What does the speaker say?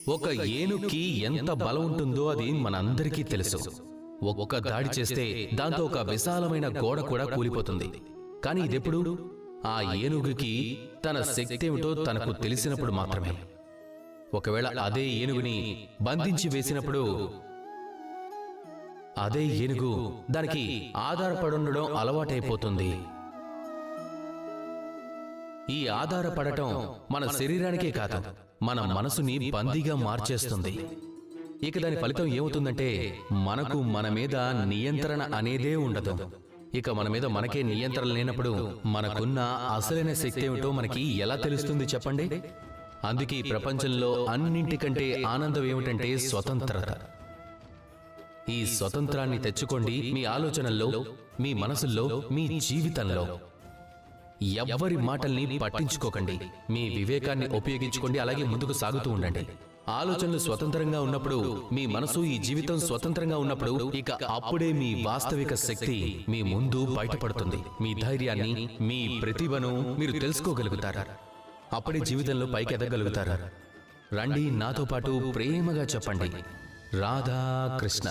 ఒక ఏనుగుకి ఎంత బలం ఉంటుందో అది మనందరికీ తెలుసు. ఒక్క దాడి చేస్తే దాంతో ఒక విశాలమైన గోడ కూడా కూలిపోతుంది. కానీ ఇదెప్పుడు ఆ ఏనుగుకి తన శక్తి ఏమిటో తనకు తెలిసినప్పుడు మాత్రమే. ఒకవేళ అదే ఏనుగుని బంధించి వేసినప్పుడు అదే ఏనుగు దానికి ఆధారపడుండడం అలవాటైపోతుంది. ఈ ఆధారపడటం మన శరీరానికే కాదు, మన మనసుని బందీగా మార్చేస్తుంది. ఇక దాని ఫలితం ఏమవుతుందంటే మనకు మన మీద నియంత్రణ అనేదే ఉండదు. ఇక మన మీద మనకే నియంత్రణ లేనప్పుడు మనకున్న అసలైన శక్తి ఏమిటో మనకి ఎలా తెలుస్తుంది చెప్పండి? అందుకే ఈ ప్రపంచంలో అన్నింటికంటే ఆనందం ఏమిటంటే స్వతంత్రత. ఈ స్వతంత్రాన్ని తెచ్చుకోండి మీ ఆలోచనల్లో, మీ మనసుల్లో, మీ జీవితంలో. ఎవ్వరి మాటల్ని పట్టించుకోకండి. మీ వివేకాన్ని ఉపయోగించుకోండి. అలాగే ముందుకు సాగుతూ ఉండండి. ఆలోచనలు స్వతంత్రంగా ఉన్నప్పుడు, మీ మనసు, ఈ జీవితం స్వతంత్రంగా ఉన్నప్పుడు, ఇక అప్పుడే మీ వాస్తవిక శక్తి మీ ముందు బయటపడుతుంది. మీ ధైర్యాన్ని, మీ ప్రతిభను మీరు తెలుసుకోగలుగుతారు. అప్పుడే జీవితంలో పైకి ఎదగలుగుతారు. రండి నాతో పాటు ప్రేమగా చెప్పండి, రాధా కృష్ణ.